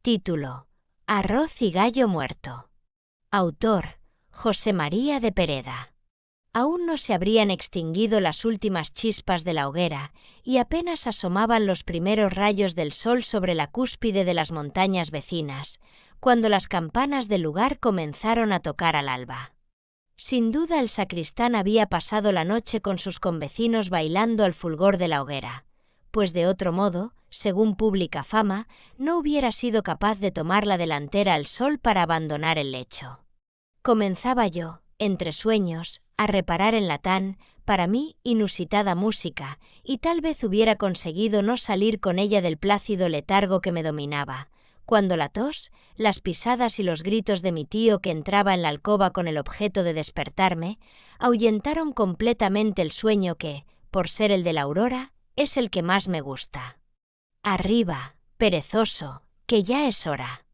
Título: Arroz y gallo muerto. Autor: José María de Pereda. Aún no se habrían extinguido las últimas chispas de la hoguera y apenas asomaban los primeros rayos del sol sobre la cúspide de las montañas vecinas, cuando las campanas del lugar comenzaron a tocar al alba. Sin duda el sacristán había pasado la noche con sus convecinos bailando al fulgor de la hoguera, pues de otro modo, según pública fama, no hubiera sido capaz de tomar la delantera al sol para abandonar el lecho. Comenzaba yo, entre sueños, a reparar en la tan, para mí, inusitada música, y tal vez hubiera conseguido no salir con ella del plácido letargo que me dominaba, cuando la tos, las pisadas y los gritos de mi tío que entraba en la alcoba con el objeto de despertarme, ahuyentaron completamente el sueño que, por ser el de la aurora, es el que más me gusta. Arriba, perezoso, que ya es hora.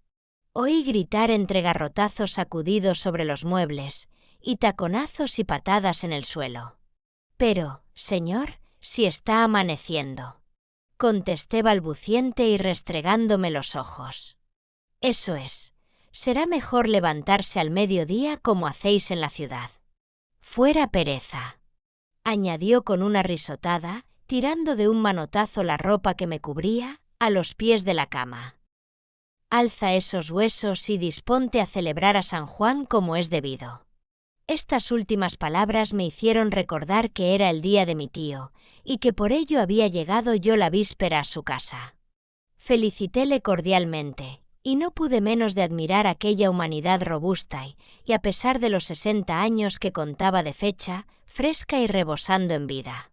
Oí gritar entre garrotazos sacudidos sobre los muebles, y taconazos y patadas en el suelo. Pero, señor, si está amaneciendo, contesté balbuciente y restregándome los ojos. Eso es, será mejor levantarse al mediodía como hacéis en la ciudad. Fuera pereza, añadió con una risotada, tirando de un manotazo la ropa que me cubría, a los pies de la cama. Alza esos huesos y disponte a celebrar a San Juan como es debido. Estas últimas palabras me hicieron recordar que era el día de mi tío, y que por ello había llegado yo la víspera a su casa. Felicitéle cordialmente, y no pude menos de admirar aquella humanidad robusta y a pesar de los 60 años que contaba de fecha, fresca y rebosando en vida.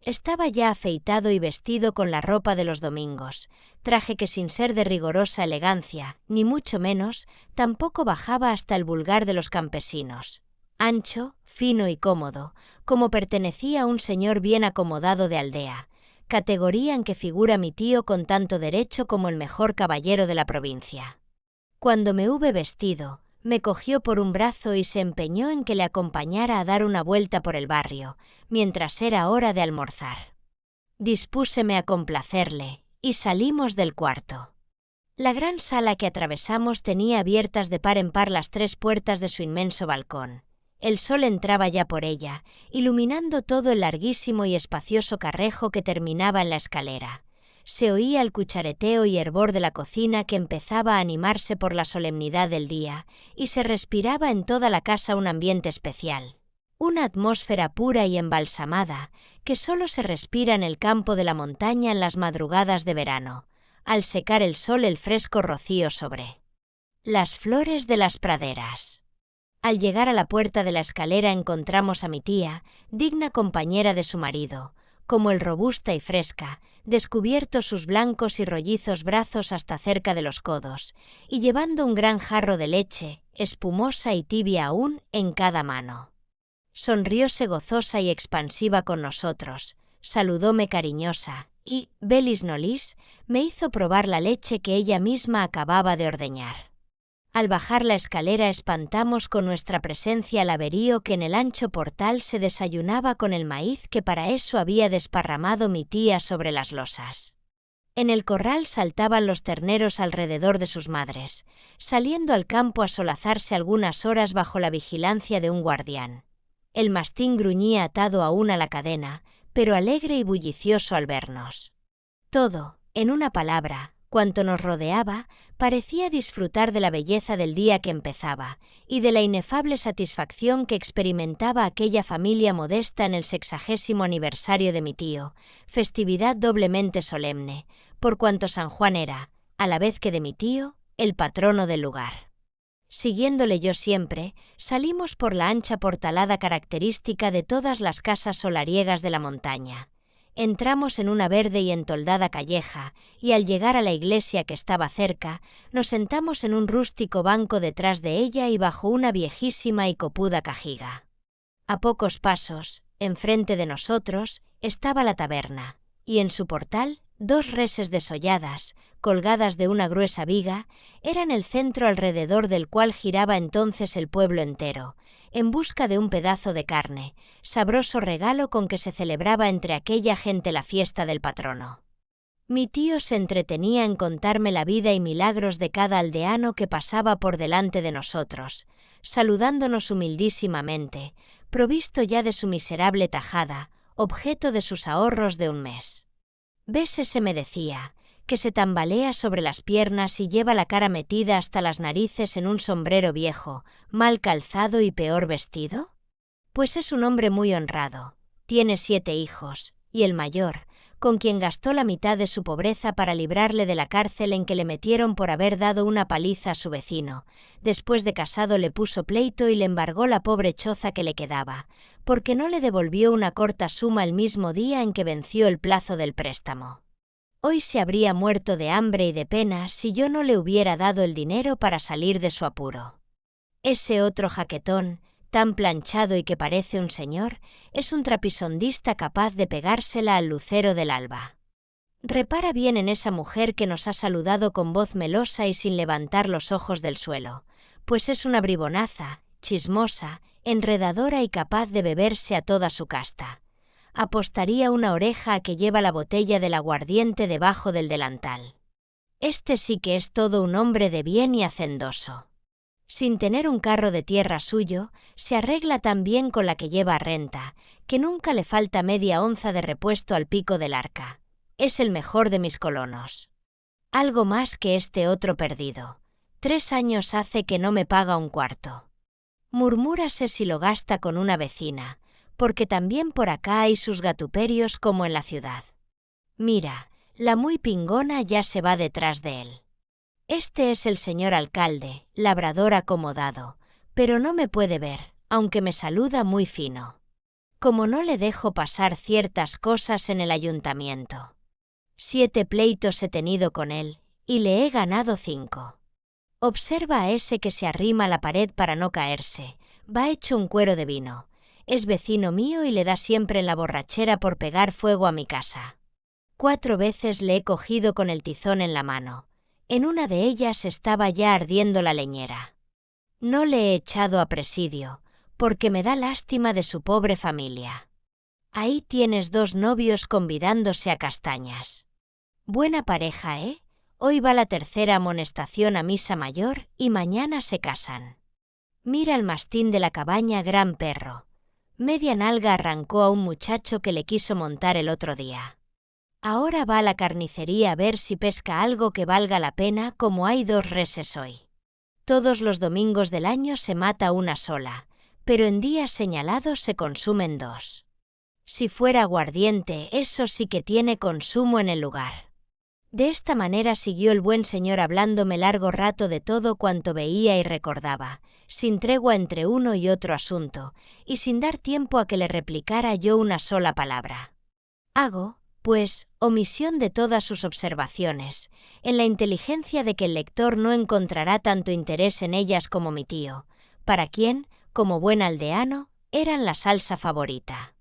Estaba ya afeitado y vestido con la ropa de los domingos, traje que sin ser de rigorosa elegancia, ni mucho menos, tampoco bajaba hasta el vulgar de los campesinos. Ancho, fino y cómodo, como pertenecía a un señor bien acomodado de aldea, categoría en que figura mi tío con tanto derecho como el mejor caballero de la provincia. Cuando me hube vestido, me cogió por un brazo y se empeñó en que le acompañara a dar una vuelta por el barrio, mientras era hora de almorzar. Dispúseme a complacerle, y salimos del cuarto. La gran sala que atravesamos tenía abiertas de par en par las 3 puertas de su inmenso balcón. El sol entraba ya por ella, iluminando todo el larguísimo y espacioso carrejo que terminaba en la escalera. Se oía el cuchareteo y hervor de la cocina que empezaba a animarse por la solemnidad del día, y se respiraba en toda la casa un ambiente especial. Una atmósfera pura y embalsamada, que solo se respira en el campo de la montaña en las madrugadas de verano, al secar el sol el fresco rocío sobre las flores de las praderas. Al llegar a la puerta de la escalera encontramos a mi tía, digna compañera de su marido, como el robusta y fresca, descubiertos sus blancos y rollizos brazos hasta cerca de los codos, y llevando un gran jarro de leche, espumosa y tibia aún, en cada mano. Sonrióse gozosa y expansiva con nosotros, saludóme cariñosa, y, velis nolis, me hizo probar la leche que ella misma acababa de ordeñar. Al bajar la escalera espantamos con nuestra presencia al averío que en el ancho portal se desayunaba con el maíz que para eso había desparramado mi tía sobre las losas. En el corral saltaban los terneros alrededor de sus madres, saliendo al campo a solazarse algunas horas bajo la vigilancia de un guardián. El mastín gruñía atado aún a la cadena, pero alegre y bullicioso al vernos. Todo, en una palabra, cuanto nos rodeaba, parecía disfrutar de la belleza del día que empezaba y de la inefable satisfacción que experimentaba aquella familia modesta en el 60º aniversario de mi tío, festividad doblemente solemne, por cuanto San Juan era, a la vez que de mi tío, el patrono del lugar. Siguiéndole yo siempre, salimos por la ancha portalada característica de todas las casas solariegas de la montaña. Entramos en una verde y entoldada calleja, y al llegar a la iglesia que estaba cerca, nos sentamos en un rústico banco detrás de ella y bajo una viejísima y copuda cajiga. A pocos pasos, enfrente de nosotros, estaba la taberna, y en su portal, 2 reses desolladas, colgadas de una gruesa viga, eran el centro alrededor del cual giraba entonces el pueblo entero, en busca de un pedazo de carne, sabroso regalo con que se celebraba entre aquella gente la fiesta del patrono. Mi tío se entretenía en contarme la vida y milagros de cada aldeano que pasaba por delante de nosotros, saludándonos humildísimamente, provisto ya de su miserable tajada, objeto de sus ahorros de un mes. «¿Ves ese?», me decía, «que se tambalea sobre las piernas y lleva la cara metida hasta las narices en un sombrero viejo, mal calzado y peor vestido? Pues es un hombre muy honrado, tiene 7 hijos, y el mayor, con quien gastó la mitad de su pobreza para librarle de la cárcel en que le metieron por haber dado una paliza a su vecino, después de casado le puso pleito y le embargó la pobre choza que le quedaba, porque no le devolvió una corta suma el mismo día en que venció el plazo del préstamo. Hoy se habría muerto de hambre y de pena si yo no le hubiera dado el dinero para salir de su apuro. Ese otro jaquetón, tan planchado y que parece un señor, es un trapisondista capaz de pegársela al lucero del alba. Repara bien en esa mujer que nos ha saludado con voz melosa y sin levantar los ojos del suelo, pues es una bribonaza, chismosa, enredadora y capaz de beberse a toda su casta. Apostaría una oreja a que lleva la botella del aguardiente debajo del delantal. Este sí que es todo un hombre de bien y hacendoso. Sin tener un carro de tierra suyo, se arregla tan bien con la que lleva a renta, que nunca le falta media onza de repuesto al pico del arca. Es el mejor de mis colonos. Algo más que este otro perdido. 3 años hace que no me paga un cuarto. Murmúrase si lo gasta con una vecina, porque también por acá hay sus gatuperios como en la ciudad. Mira, la muy pingona ya se va detrás de él. Este es el señor alcalde, labrador acomodado, pero no me puede ver, aunque me saluda muy fino. Como no le dejo pasar ciertas cosas en el ayuntamiento. 7 pleitos he tenido con él, y le he ganado 5. Observa a ese que se arrima a la pared para no caerse, va hecho un cuero de vino. Es vecino mío y le da siempre en la borrachera por pegar fuego a mi casa. 4 veces le he cogido con el tizón en la mano. En una de ellas estaba ya ardiendo la leñera. No le he echado a presidio, porque me da lástima de su pobre familia. Ahí tienes 2 novios convidándose a castañas. Buena pareja, ¿eh? Hoy va la 3ª amonestación a misa mayor y mañana se casan. Mira el mastín de la cabaña, gran perro. Media nalga arrancó a un muchacho que le quiso montar el otro día. Ahora va a la carnicería a ver si pesca algo que valga la pena, como hay 2 reses hoy. Todos los domingos del año se mata una sola, pero en días señalados se consumen 2. Si fuera aguardiente, eso sí que tiene consumo en el lugar. De esta manera siguió el buen señor hablándome largo rato de todo cuanto veía y recordaba, sin tregua entre uno y otro asunto, y sin dar tiempo a que le replicara yo una sola palabra. Hago, pues, omisión de todas sus observaciones, en la inteligencia de que el lector no encontrará tanto interés en ellas como mi tío, para quien, como buen aldeano, eran la salsa favorita.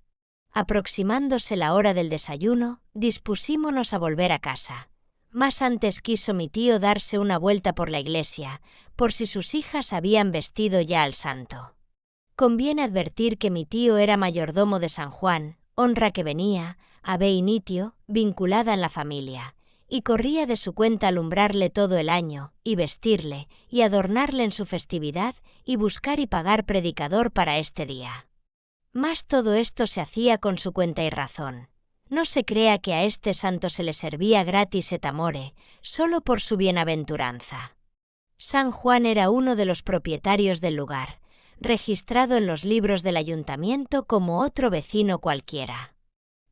Aproximándose la hora del desayuno, dispusímonos a volver a casa. Mas antes quiso mi tío darse una vuelta por la iglesia, por si sus hijas habían vestido ya al santo. Conviene advertir que mi tío era mayordomo de San Juan, honra que venía, ave initio, vinculada en la familia, y corría de su cuenta alumbrarle todo el año, y vestirle, y adornarle en su festividad, y buscar y pagar predicador para este día. Mas todo esto se hacía con su cuenta y razón. No se crea que a este santo se le servía gratis et amore, solo por su bienaventuranza. San Juan era uno de los propietarios del lugar, registrado en los libros del ayuntamiento como otro vecino cualquiera.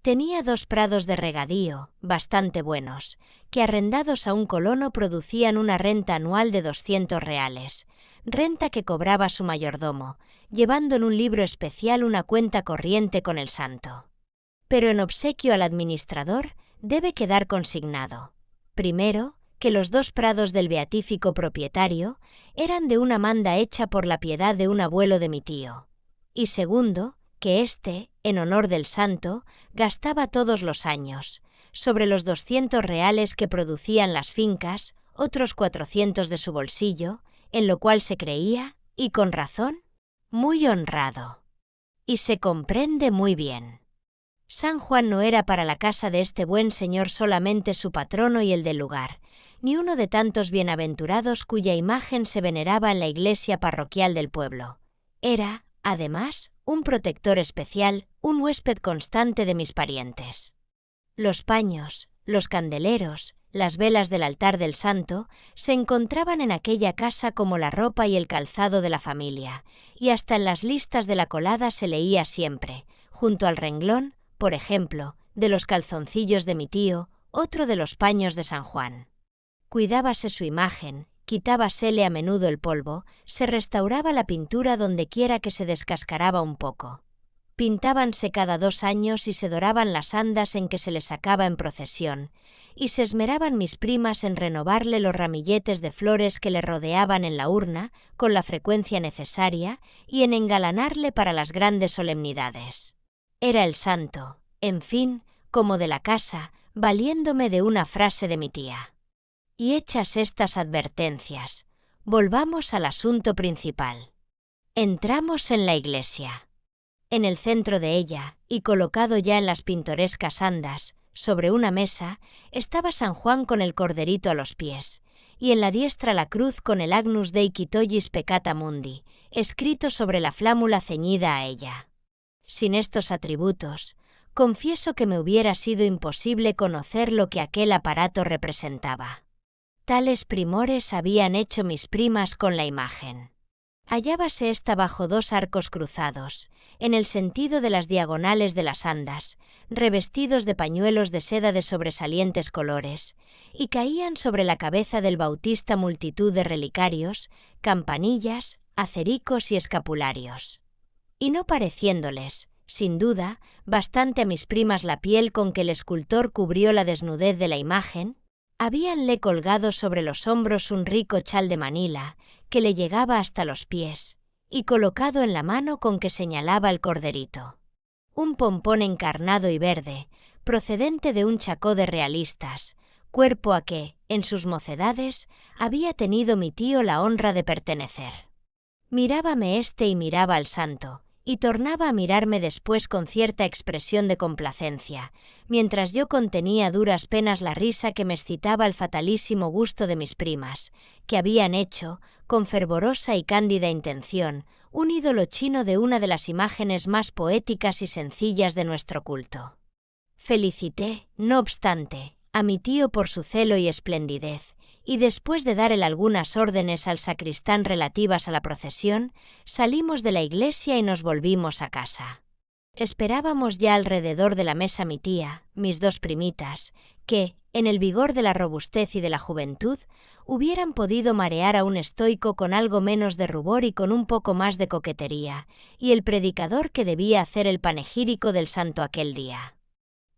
Tenía 2 prados de regadío, bastante buenos, que arrendados a un colono producían una renta anual de 200 reales, renta que cobraba su mayordomo, llevando en un libro especial una cuenta corriente con el santo. Pero en obsequio al administrador debe quedar consignado, primero, que los 2 prados del beatífico propietario eran de una manda hecha por la piedad de un abuelo de mi tío, y segundo, que éste, en honor del santo, gastaba todos los años, sobre los 200 reales que producían las fincas, otros 400 de su bolsillo, en lo cual se creía, y con razón, muy honrado. Y se comprende muy bien. San Juan no era para la casa de este buen señor solamente su patrono y el del lugar, ni uno de tantos bienaventurados cuya imagen se veneraba en la iglesia parroquial del pueblo. Era, además, un protector especial, un huésped constante de mis parientes. Los paños, los candeleros, las velas del altar del santo se encontraban en aquella casa como la ropa y el calzado de la familia, y hasta en las listas de la colada se leía siempre, junto al renglón, por ejemplo, de los calzoncillos de mi tío, otro de los paños de San Juan. Cuidábase su imagen, quitábasele a menudo el polvo, se restauraba la pintura dondequiera que se descascaraba un poco. Pintábanse cada 2 años y se doraban las andas en que se le sacaba en procesión, y se esmeraban mis primas en renovarle los ramilletes de flores que le rodeaban en la urna con la frecuencia necesaria y en engalanarle para las grandes solemnidades. Era el santo, en fin, como de la casa, valiéndome de una frase de mi tía. Y hechas estas advertencias, volvamos al asunto principal. Entramos en la iglesia. En el centro de ella, y colocado ya en las pintorescas andas, sobre una mesa, estaba San Juan con el corderito a los pies, y en la diestra la cruz con el Agnus Dei qui tollis peccata mundi, escrito sobre la flámula ceñida a ella. Sin estos atributos, confieso que me hubiera sido imposible conocer lo que aquel aparato representaba. Tales primores habían hecho mis primas con la imagen. Hallábase ésta bajo 2 arcos cruzados, en el sentido de las diagonales de las andas, revestidos de pañuelos de seda de sobresalientes colores, y caían sobre la cabeza del bautista multitud de relicarios, campanillas, acericos y escapularios. Y no pareciéndoles, sin duda, bastante a mis primas la piel con que el escultor cubrió la desnudez de la imagen, habíanle colgado sobre los hombros un rico chal de Manila, que le llegaba hasta los pies, y colocado en la mano con que señalaba el corderito. Un pompón encarnado y verde, procedente de un chacó de realistas, cuerpo a que, en sus mocedades, había tenido mi tío la honra de pertenecer. Mirábame y miraba al santo, y tornaba a mirarme después con cierta expresión de complacencia, mientras yo contenía a duras penas la risa que me excitaba el fatalísimo gusto de mis primas, que habían hecho, con fervorosa y cándida intención, un ídolo chino de una de las imágenes más poéticas y sencillas de nuestro culto. Felicité, no obstante, a mi tío por su celo y esplendidez, y después de dar él algunas órdenes al sacristán relativas a la procesión, salimos de la iglesia y nos volvimos a casa. Esperábamos ya alrededor de la mesa mi tía, mis 2 primitas, que, en el vigor de la robustez y de la juventud, hubieran podido marear a un estoico con algo menos de rubor y con un poco más de coquetería, y el predicador que debía hacer el panegírico del santo aquel día.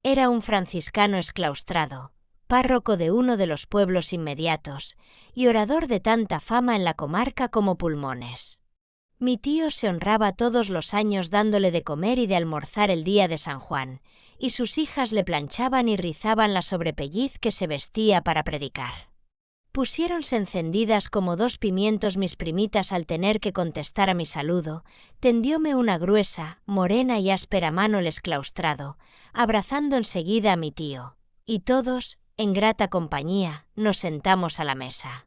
Era un franciscano exclaustrado, párroco de uno de los pueblos inmediatos, y orador de tanta fama en la comarca como pulmones. Mi tío se honraba todos los años dándole de comer y de almorzar el día de San Juan, y sus hijas le planchaban y rizaban la sobrepelliz que se vestía para predicar. Pusiéronse encendidas como 2 pimientos mis primitas al tener que contestar a mi saludo, tendióme una gruesa, morena y áspera mano el exclaustrado, abrazando enseguida a mi tío, y todos, en grata compañía, nos sentamos a la mesa.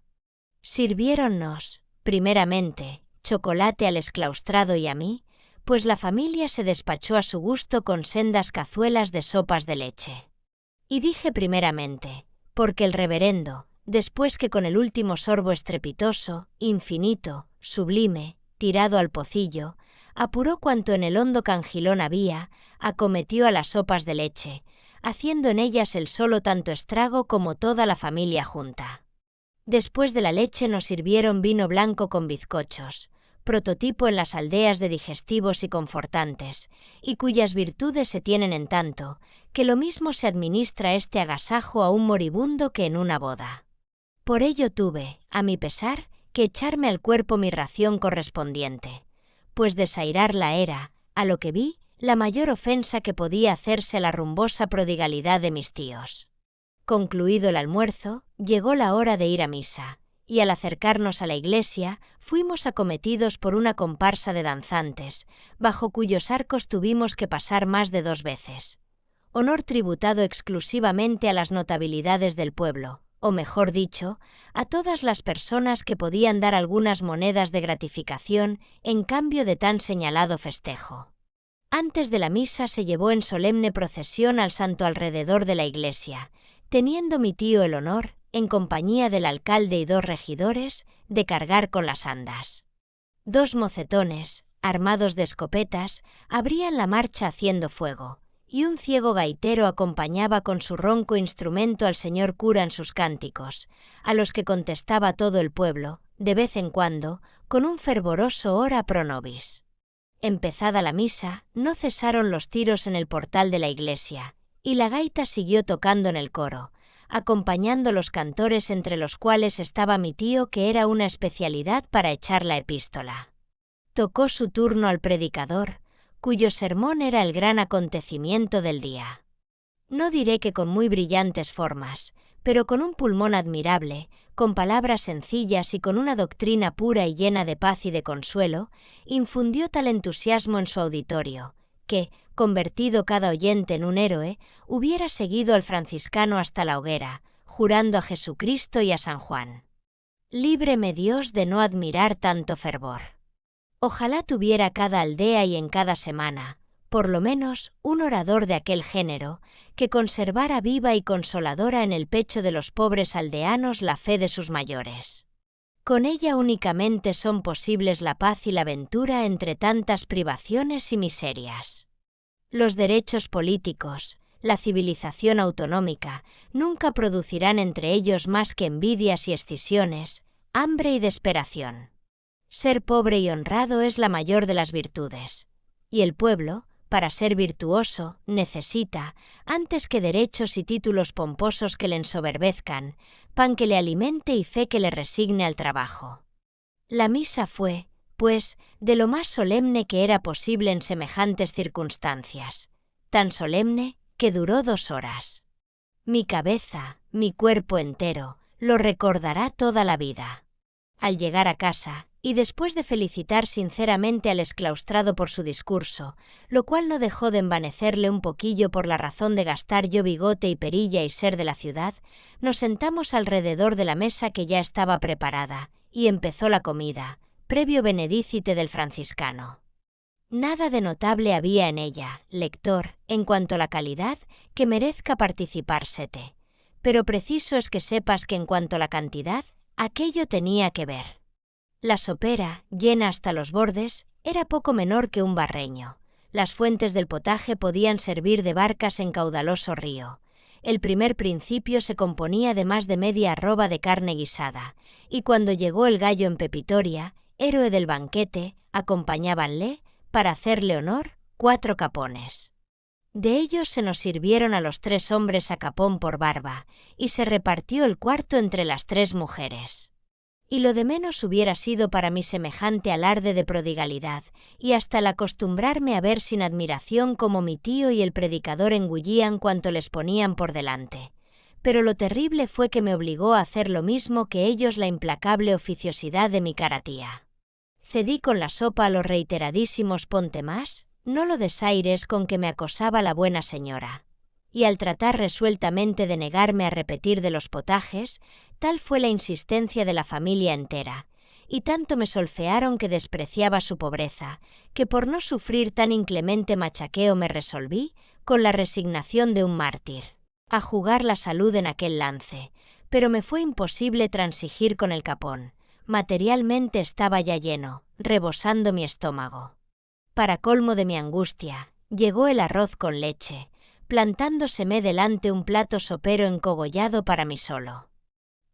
Sirviéronnos, primeramente, chocolate al exclaustrado y a mí, pues la familia se despachó a su gusto con sendas cazuelas de sopas de leche. Y dije primeramente, porque el reverendo, después que con el último sorbo estrepitoso, infinito, sublime, tirado al pocillo, apuró cuanto en el hondo cangilón había, acometió a las sopas de leche, haciendo en ellas el solo tanto estrago como toda la familia junta. Después de la leche nos sirvieron vino blanco con bizcochos, prototipo en las aldeas de digestivos y confortantes, y cuyas virtudes se tienen en tanto, que lo mismo se administra este agasajo a un moribundo que en una boda. Por ello tuve, a mi pesar, que echarme al cuerpo mi ración correspondiente, pues desairarla era, a lo que vi, la mayor ofensa que podía hacerse a la rumbosa prodigalidad de mis tíos. Concluido el almuerzo, llegó la hora de ir a misa, y al acercarnos a la iglesia, fuimos acometidos por una comparsa de danzantes, bajo cuyos arcos tuvimos que pasar más de 2 veces. honor tributado exclusivamente a las notabilidades del pueblo, o mejor dicho, a todas las personas que podían dar algunas monedas de gratificación en cambio de tan señalado festejo. Antes de la misa se llevó en solemne procesión al santo alrededor de la iglesia, teniendo mi tío el honor, en compañía del alcalde y 2 regidores, de cargar con las andas. 2 mocetones, armados de escopetas, abrían la marcha haciendo fuego, y un ciego gaitero acompañaba con su ronco instrumento al señor cura en sus cánticos, a los que contestaba todo el pueblo, de vez en cuando, con un fervoroso ora pro nobis. Empezada la misa, no cesaron los tiros en el portal de la iglesia, y la gaita siguió tocando en el coro, acompañando los cantores entre los cuales estaba mi tío, que era una especialidad para echar la epístola. Tocó su turno al predicador, cuyo sermón era el gran acontecimiento del día. No diré que con muy brillantes formas, pero con un pulmón admirable, con palabras sencillas y con una doctrina pura y llena de paz y de consuelo, infundió tal entusiasmo en su auditorio, que, convertido cada oyente en un héroe, hubiera seguido al franciscano hasta la hoguera, jurando a Jesucristo y a San Juan. Líbreme Dios de no admirar tanto fervor. Ojalá tuviera cada aldea y en cada semana, por lo menos, un orador de aquel género, que conservara viva y consoladora en el pecho de los pobres aldeanos la fe de sus mayores. Con ella únicamente son posibles la paz y la ventura entre tantas privaciones y miserias. Los derechos políticos, la civilización autonómica, nunca producirán entre ellos más que envidias y escisiones, hambre y desesperación. Ser pobre y honrado es la mayor de las virtudes, y el pueblo, para ser virtuoso, necesita, antes que derechos y títulos pomposos que le ensoberbezcan, pan que le alimente y fe que le resigne al trabajo. La misa fue, pues, de lo más solemne que era posible en semejantes circunstancias, tan solemne que duró 2 horas. Mi cabeza, mi cuerpo entero, lo recordará toda la vida. Al llegar a casa, y después de felicitar sinceramente al exclaustrado por su discurso, lo cual no dejó de envanecerle un poquillo por la razón de gastar yo bigote y perilla y ser de la ciudad, nos sentamos alrededor de la mesa que ya estaba preparada, y empezó la comida, previo benedícite del franciscano. Nada de notable había en ella, lector, en cuanto a la calidad, que merezca participársete, pero preciso es que sepas que en cuanto a la cantidad, aquello tenía que ver. La sopera, llena hasta los bordes, era poco menor que un barreño. Las fuentes del potaje podían servir de barcas en caudaloso río. El primer principio se componía de más de media arroba de carne guisada, y cuando llegó el gallo en pepitoria, héroe del banquete, acompañábanle, para hacerle honor, 4 capones. De ellos se nos sirvieron a los 3 hombres a capón por barba, y se repartió el cuarto entre las 3 mujeres. Y lo de menos hubiera sido para mí semejante alarde de prodigalidad, y hasta el acostumbrarme a ver sin admiración cómo mi tío y el predicador engullían cuanto les ponían por delante. Pero lo terrible fue que me obligó a hacer lo mismo que ellos la implacable oficiosidad de mi cara tía. Cedí con la sopa a los reiteradísimos ponte más, no lo desaires con que me acosaba la buena señora. Y al tratar resueltamente de negarme a repetir de los potajes, tal fue la insistencia de la familia entera, y tanto me solfearon que despreciaba su pobreza, que por no sufrir tan inclemente machaqueo me resolví, con la resignación de un mártir, a jugar la salud en aquel lance, pero me fue imposible transigir con el capón. Materialmente estaba ya lleno, rebosando mi estómago. Para colmo de mi angustia, llegó el arroz con leche, plantándoseme delante un plato sopero encogollado para mí solo.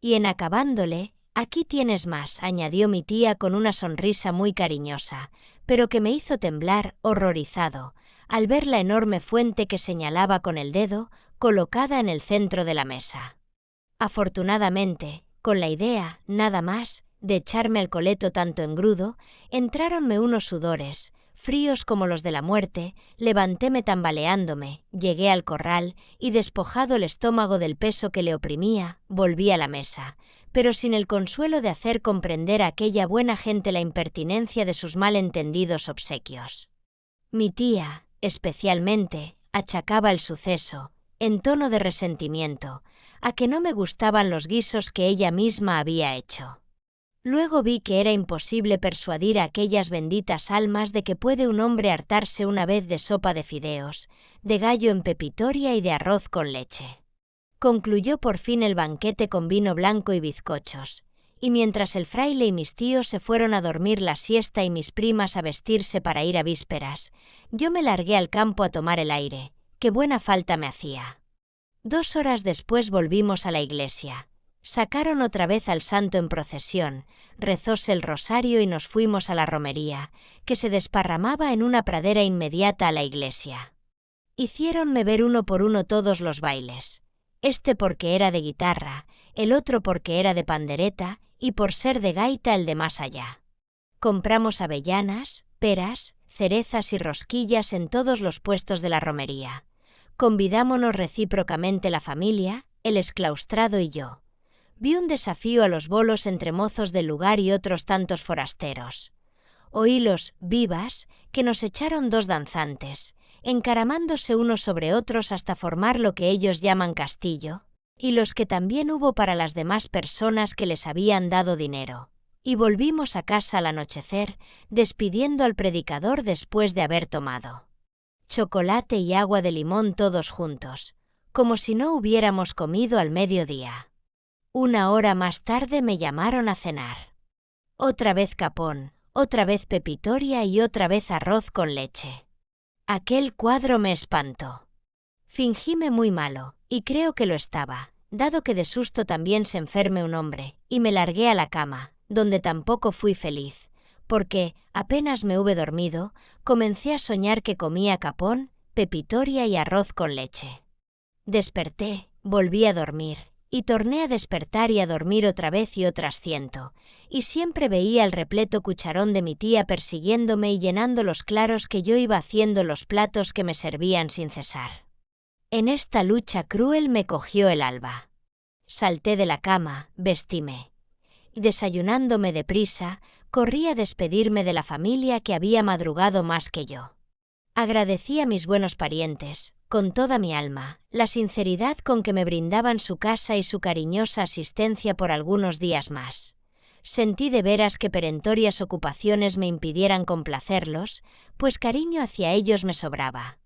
Y en acabándole, aquí tienes más, añadió mi tía con una sonrisa muy cariñosa, pero que me hizo temblar, horrorizado, al ver la enorme fuente que señalaba con el dedo, colocada en el centro de la mesa. Afortunadamente, con la idea, nada más, de echarme al coleto tanto engrudo, entráronme unos sudores, fríos como los de la muerte, levantéme tambaleándome, llegué al corral, y despojado el estómago del peso que le oprimía, volví a la mesa, pero sin el consuelo de hacer comprender a aquella buena gente la impertinencia de sus malentendidos obsequios. Mi tía, especialmente, achacaba el suceso, en tono de resentimiento, a que no me gustaban los guisos que ella misma había hecho. Luego vi que era imposible persuadir a aquellas benditas almas de que puede un hombre hartarse una vez de sopa de fideos, de gallo en pepitoria y de arroz con leche. Concluyó por fin el banquete con vino blanco y bizcochos, y mientras el fraile y mis tíos se fueron a dormir la siesta y mis primas a vestirse para ir a vísperas, yo me largué al campo a tomar el aire, que buena falta me hacía. 2 horas después volvimos a la iglesia. Sacaron otra vez al santo en procesión, rezóse el rosario y nos fuimos a la romería, que se desparramaba en una pradera inmediata a la iglesia. Hiciéronme ver uno por uno todos los bailes. Este porque era de guitarra, el otro porque era de pandereta y por ser de gaita el de más allá. Compramos avellanas, peras, cerezas y rosquillas en todos los puestos de la romería. Convidámonos recíprocamente la familia, el exclaustrado y yo. Vi un desafío a los bolos entre mozos del lugar y otros tantos forasteros. Oílos vivas que nos echaron 2 danzantes, encaramándose unos sobre otros hasta formar lo que ellos llaman castillo, y los que también hubo para las demás personas que les habían dado dinero. Y volvimos a casa al anochecer, despidiendo al predicador después de haber tomado chocolate y agua de limón todos juntos, como si no hubiéramos comido al mediodía. 1 hora más tarde me llamaron a cenar. Otra vez capón, otra vez pepitoria y otra vez arroz con leche. Aquel cuadro me espantó. Fingíme muy malo, y creo que lo estaba, dado que de susto también se enferme un hombre, y me largué a la cama, donde tampoco fui feliz, porque, apenas me hube dormido, comencé a soñar que comía capón, pepitoria y arroz con leche. Desperté, volví a dormir, y torné a despertar y a dormir otra vez y otras 100, y siempre veía el repleto cucharón de mi tía persiguiéndome y llenando los claros que yo iba haciendo los platos que me servían sin cesar. En esta lucha cruel me cogió el alba. Salté de la cama, vestíme, y desayunándome deprisa, corrí a despedirme de la familia que había madrugado más que yo. Agradecí a mis buenos parientes, con toda mi alma, la sinceridad con que me brindaban su casa y su cariñosa asistencia por algunos días más. Sentí de veras que perentorias ocupaciones me impidieran complacerlos, pues cariño hacia ellos me sobraba.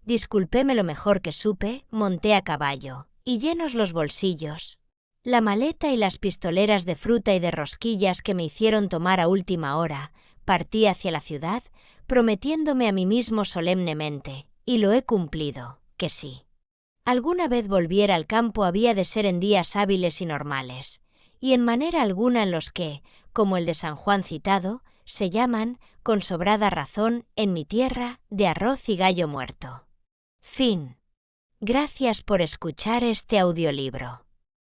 Disculpéme lo mejor que supe, monté a caballo, y llenos los bolsillos, la maleta y las pistoleras de fruta y de rosquillas que me hicieron tomar a última hora, partí hacia la ciudad, prometiéndome a mí mismo solemnemente, y lo he cumplido, que sí. Alguna vez volviera al campo había de ser en días hábiles y normales, y en manera alguna en los que, como el de San Juan citado, se llaman, con sobrada razón, en mi tierra, de arroz y gallo muerto. Fin. Gracias por escuchar este audiolibro.